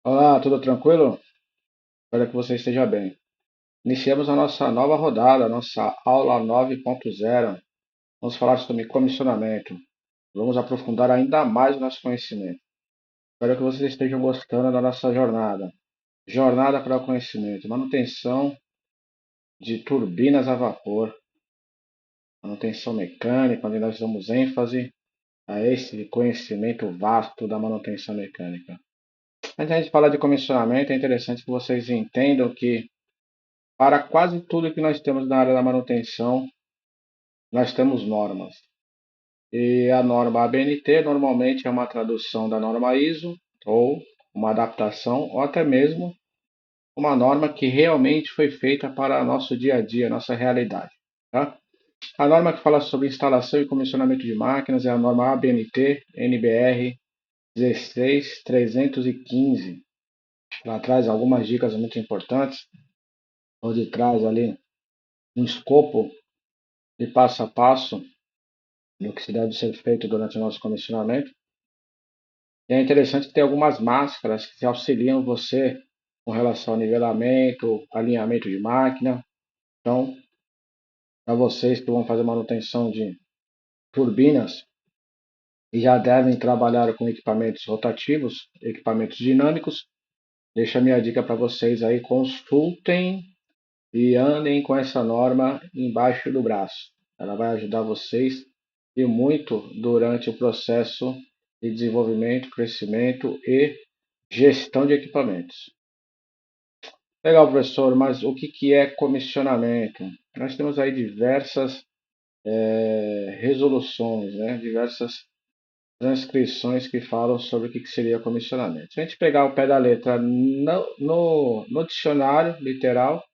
Olá, tudo tranquilo? Espero que você esteja bem. Iniciamos a nossa nova rodada, a nossa aula 9.0. Vamos falar sobre comissionamento. Vamos aprofundar ainda mais o nosso conhecimento. Espero que vocês estejam gostando da nossa jornada. Jornada para o conhecimento, manutenção de turbinas a vapor, manutenção mecânica, onde nós damos ênfase a esse conhecimento vasto da manutenção mecânica. Antes de a gente falar de comissionamento, é interessante que vocês entendam que para quase tudo que nós temos na área da manutenção, nós temos normas. E a norma ABNT normalmente é uma tradução da norma ISO, ou uma adaptação, ou até mesmo uma norma que realmente foi feita para nosso dia a dia, nossa realidade. Tá? A norma que fala sobre instalação e comissionamento de máquinas é a norma ABNT NBR 16315. Ela traz algumas dicas muito importantes, onde traz ali um escopo de passo a passo no que se deve ser feito durante o nosso comissionamento. E é interessante que tem algumas máscaras que auxiliam você com relação ao nivelamento, alinhamento de máquina. Então, para vocês que vão fazer manutenção de turbinas e já devem trabalhar com equipamentos rotativos, equipamentos dinâmicos, deixa a minha dica para vocês aí, consultem e andem com essa norma embaixo do braço. Ela vai ajudar vocês e muito durante o processo de desenvolvimento, crescimento e gestão de equipamentos. Legal, professor, mas o que é comissionamento? Nós temos aí diversas resoluções, né? Diversas transcrições que falam sobre o que seria comissionamento. Se a gente pegar o pé da letra no dicionário literal,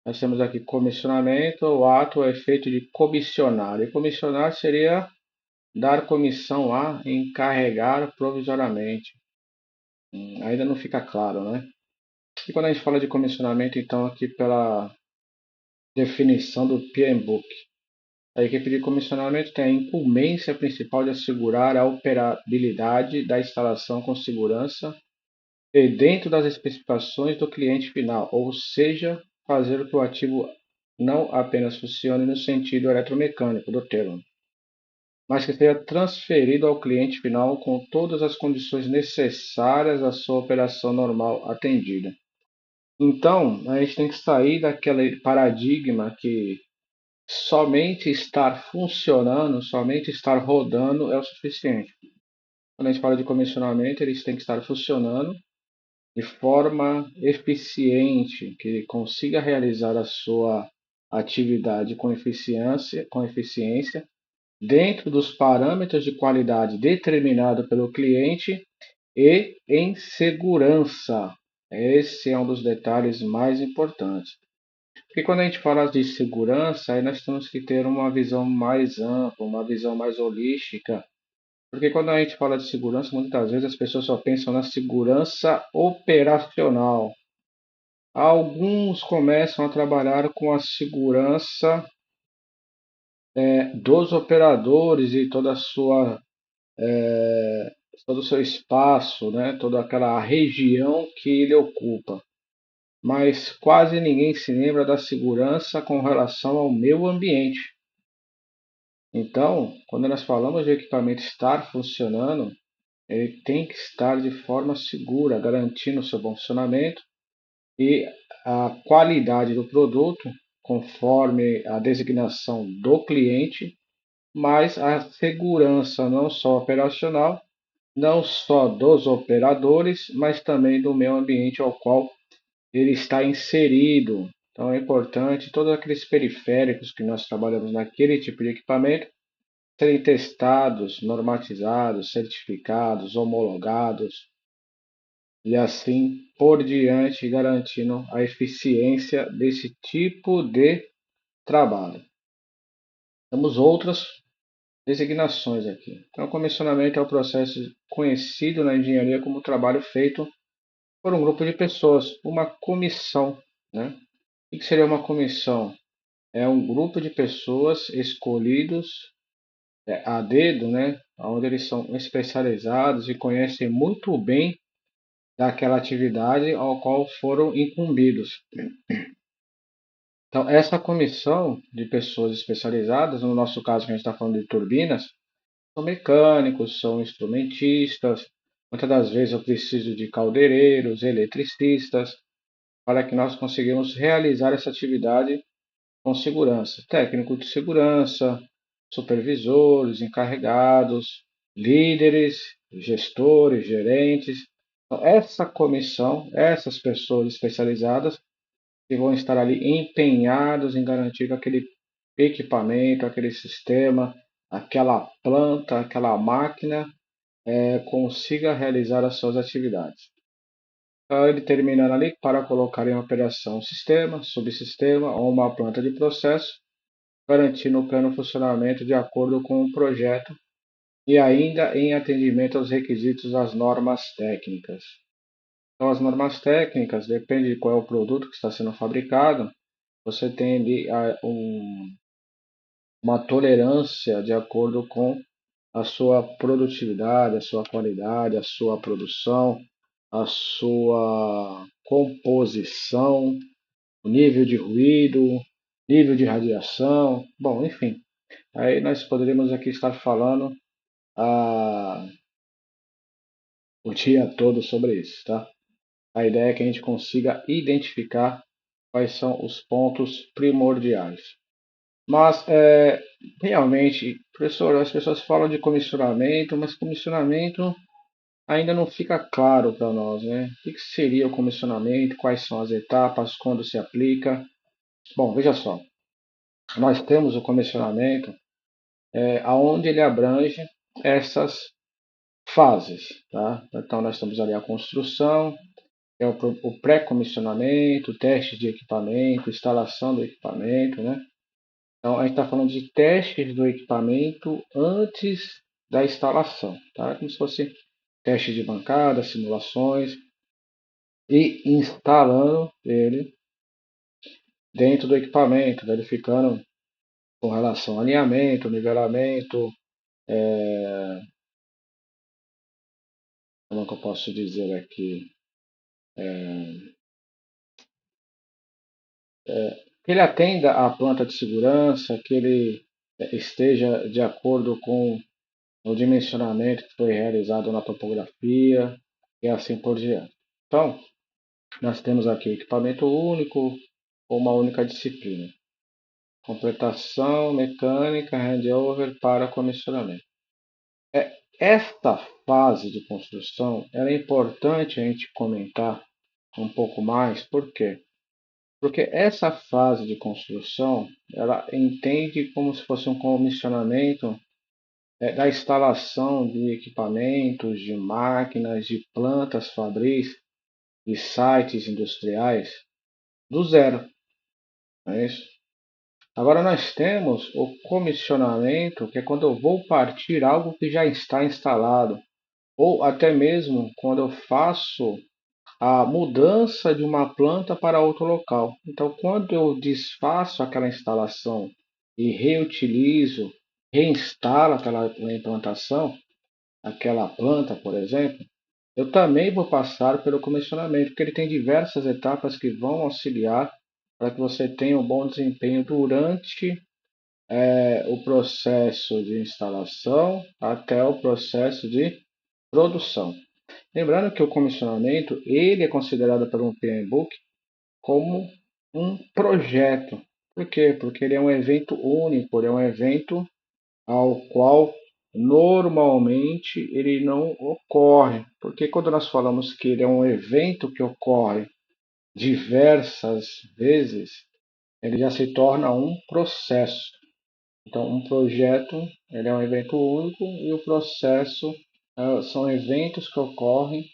nós temos aqui comissionamento, o ato, o efeito de comissionar. E comissionar seria dar comissão a, encarregar provisoriamente. Ainda não fica claro, né? E quando a gente fala de comissionamento, então, aqui pela definição do PMBOK, a equipe de comissionamento tem a incumbência principal de assegurar a operabilidade da instalação com segurança e dentro das especificações do cliente final, ou seja, fazer com que o ativo não apenas funcione no sentido eletromecânico do termo, mas que seja transferido ao cliente final com todas as condições necessárias à sua operação normal atendida. Então, a gente tem que sair daquele paradigma que somente estar funcionando, somente estar rodando é o suficiente. Quando a gente fala de comissionamento, eles têm que estar funcionando de forma eficiente, que ele consiga realizar a sua atividade com eficiência dentro dos parâmetros de qualidade determinado pelo cliente e em segurança. Esse é um dos detalhes mais importantes. Porque quando a gente fala de segurança, aí nós temos que ter uma visão mais ampla, uma visão mais holística. Porque quando a gente fala de segurança, muitas vezes as pessoas só pensam na segurança operacional. Alguns começam a trabalhar com a segurança dos operadores e toda a sua, todo o seu espaço, né? Toda aquela região que ele ocupa. Mas quase ninguém se lembra da segurança com relação ao meio ambiente. Então, quando nós falamos de equipamento estar funcionando, ele tem que estar de forma segura, garantindo o seu bom funcionamento e a qualidade do produto, conforme a designação do cliente, mas a segurança não só operacional, não só dos operadores, mas também do meio ambiente ao qual ele está inserido. Então é importante todos aqueles periféricos que nós trabalhamos naquele tipo de equipamento serem testados, normatizados, certificados, homologados e assim por diante, garantindo a eficiência desse tipo de trabalho. Temos outras designações aqui. Então, o comissionamento é o processo conhecido na engenharia como trabalho feito por um grupo de pessoas, uma comissão, né? O que seria uma comissão? É um grupo de pessoas escolhidos a dedo, né? Onde eles são especializados e conhecem muito bem daquela atividade ao qual foram incumbidos. Então, essa comissão de pessoas especializadas, no nosso caso que a gente está falando de turbinas, são mecânicos, são instrumentistas, muitas das vezes eu preciso de caldeireiros, eletricistas, para que nós conseguimos realizar essa atividade com segurança. Técnico de segurança, supervisores, encarregados, líderes, gestores, gerentes. Então, essa comissão, essas pessoas especializadas que vão estar ali empenhados em garantir que aquele equipamento, aquele sistema, aquela planta, aquela máquina consiga realizar as suas atividades. Então, ele terminando ali para colocar em operação um sistema, subsistema ou uma planta de processo, garantindo o pleno funcionamento de acordo com o projeto e ainda em atendimento aos requisitos das normas técnicas. Então, as normas técnicas, depende de qual é o produto que está sendo fabricado, você tem ali uma tolerância de acordo com a sua produtividade, a sua qualidade, a sua produção, a sua composição, o nível de ruído, nível de radiação, bom, enfim. Aí nós poderíamos aqui estar falando o dia todo sobre isso, tá? A ideia é que a gente consiga identificar quais são os pontos primordiais. Mas, realmente, professor, as pessoas falam de comissionamento, mas comissionamento ainda não fica claro para nós, né? O que seria o comissionamento, quais são as etapas, quando se aplica? Bom, veja só, nós temos o comissionamento aonde ele abrange essas fases, tá? Então, nós temos ali a construção, o pré-comissionamento, teste de equipamento, instalação do equipamento, né? Então, a gente está falando de testes do equipamento antes da instalação, tá? Como se fosse teste de bancada, simulações e instalando ele dentro do equipamento, verificando com relação ao alinhamento, nivelamento, como é que eu posso dizer aqui? Que ele atenda à planta de segurança, que ele esteja de acordo com o dimensionamento que foi realizado na topografia e assim por diante. Então, nós temos aqui equipamento único ou uma única disciplina. Completação mecânica, handover para comissionamento. Esta fase de construção é importante a gente comentar um pouco mais, por quê? Porque essa fase de construção ela entende como se fosse um comissionamento da instalação de equipamentos, de máquinas, de plantas fabris, de sites industriais do zero. Não é isso? Agora nós temos o comissionamento, que é quando eu vou partir algo que já está instalado, ou até mesmo quando eu faço a mudança de uma planta para outro local. Então, quando eu desfaço aquela instalação e reutilizo, reinstalo aquela implantação, aquela planta, por exemplo, eu também vou passar pelo comissionamento, porque ele tem diversas etapas que vão auxiliar para que você tenha um bom desempenho durante o processo de instalação até o processo de produção. Lembrando que o comissionamento ele é considerado pelo PMBOK como um projeto. Por quê? Porque ele é um evento único, ele é um evento ao qual normalmente ele não ocorre. Porque quando nós falamos que ele é um evento que ocorre diversas vezes, ele já se torna um processo. Então, um projeto ele é um evento único e o processo são eventos que ocorrem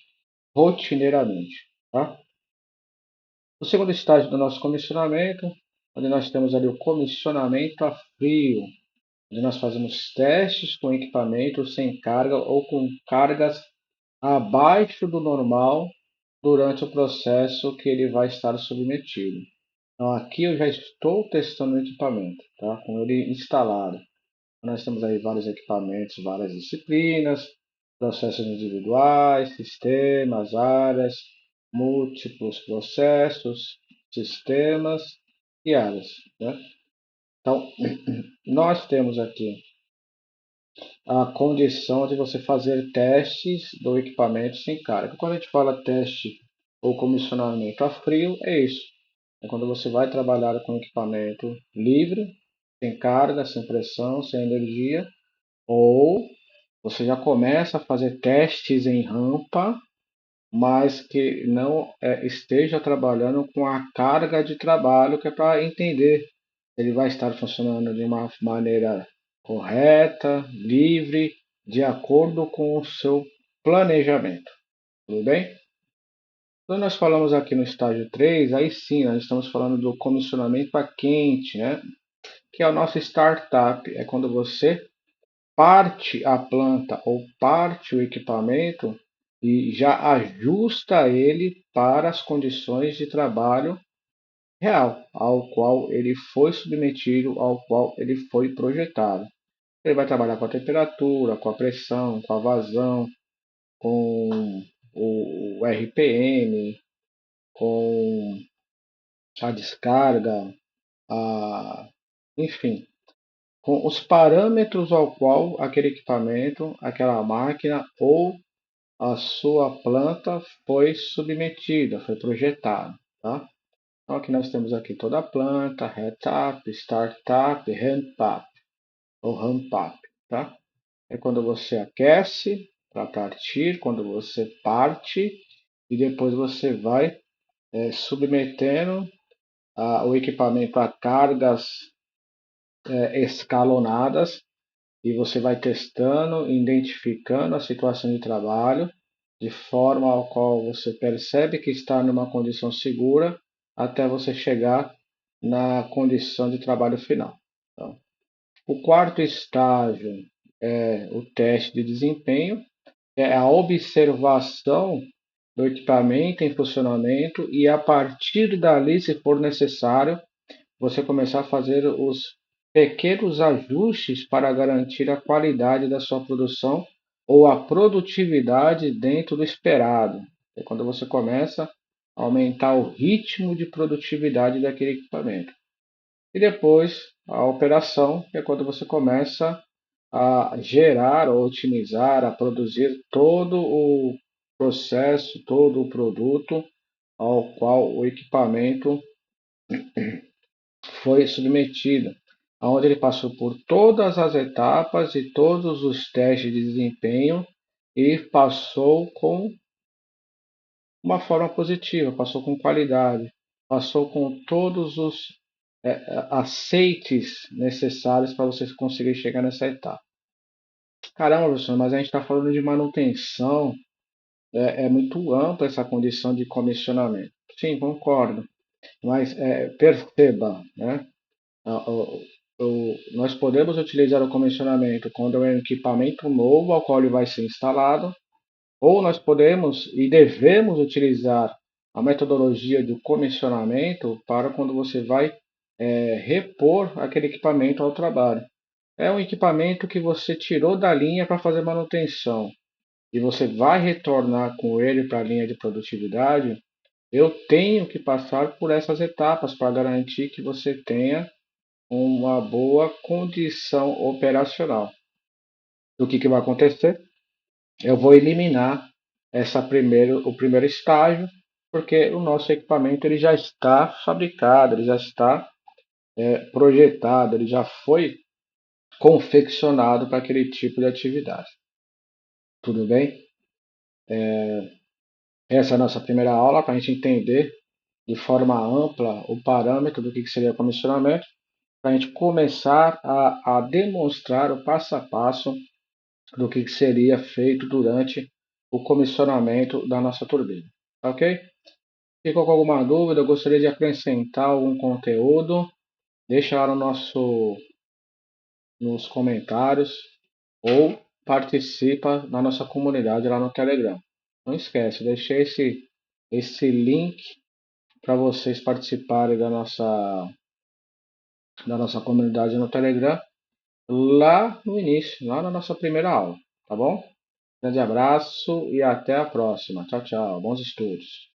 rotineiramente. Tá? O segundo estágio do nosso comissionamento, onde nós temos ali o comissionamento a frio, onde nós fazemos testes com equipamentos sem carga ou com cargas abaixo do normal durante o processo que ele vai estar submetido. Então aqui eu já estou testando o equipamento, tá? Com ele instalado. Nós temos aí vários equipamentos, várias disciplinas, processos individuais, sistemas, áreas, múltiplos processos, sistemas e áreas, né? Então, nós temos aqui a condição de você fazer testes do equipamento sem carga. Quando a gente fala teste ou comissionamento a frio, é isso. É quando você vai trabalhar com equipamento livre, sem carga, sem pressão, sem energia, ou você já começa a fazer testes em rampa, mas que não esteja trabalhando com a carga de trabalho, que é para entender se ele vai estar funcionando de uma maneira correta, livre, de acordo com o seu planejamento. Tudo bem? Quando nós falamos aqui no estágio 3, aí sim, nós estamos falando do comissionamento a quente, né? Que é o nosso startup. É quando você parte a planta ou parte o equipamento e já ajusta ele para as condições de trabalho real, ao qual ele foi submetido, ao qual ele foi projetado. Ele vai trabalhar com a temperatura, com a pressão, com a vazão, com o RPM, com a descarga, enfim, com os parâmetros ao qual aquele equipamento, aquela máquina ou a sua planta foi submetida, foi projetada, tá? Então aqui nós temos aqui toda a planta, setup, startup, ramp-up ou ramp-up, tá? É quando você aquece para partir, quando você parte e depois você vai submetendo o equipamento a cargas escalonadas e você vai testando, identificando a situação de trabalho de forma ao qual você percebe que está numa condição segura até você chegar na condição de trabalho final. Então, o quarto estágio é o teste de desempenho, é a observação do equipamento em funcionamento e a partir dali, se for necessário, você começar a fazer os pequenos ajustes para garantir a qualidade da sua produção ou a produtividade dentro do esperado. É quando você começa a aumentar o ritmo de produtividade daquele equipamento. E depois a operação, que é quando você começa a gerar, ou otimizar, a produzir todo o processo, todo o produto ao qual o equipamento foi submetido, onde ele passou por todas as etapas e todos os testes de desempenho e passou com uma forma positiva, passou com qualidade, passou com todos os aceites necessários para você conseguir chegar nessa etapa. Caramba, professor, mas a gente está falando de manutenção, é muito ampla essa condição de comissionamento. Sim, concordo, mas perceba, né? Nós podemos utilizar o comissionamento quando é um equipamento novo ao qual ele vai ser instalado, ou nós podemos e devemos utilizar a metodologia do comissionamento para quando você vai repor aquele equipamento ao trabalho. É um equipamento que você tirou da linha para fazer manutenção e você vai retornar com ele para a linha de produtividade. Eu tenho que passar por essas etapas para garantir que você tenha uma boa condição operacional. O que vai acontecer? Eu vou eliminar o primeiro estágio, porque o nosso equipamento ele já está fabricado, ele já está projetado, ele já foi confeccionado para aquele tipo de atividade. Tudo bem? Essa é a nossa primeira aula para a gente entender de forma ampla o parâmetro do que seria comissionamento, para a gente começar a demonstrar o passo a passo do que seria feito durante o comissionamento da nossa turbina. Ok? Ficou com alguma dúvida? Eu gostaria de acrescentar algum conteúdo? Deixa lá nos comentários ou participa na nossa comunidade lá no Telegram. Não esquece, deixei esse link para vocês participarem da nossa comunidade no Telegram lá no início, lá na nossa primeira aula, tá bom? Grande abraço e até a próxima. Tchau, tchau. Bons estudos.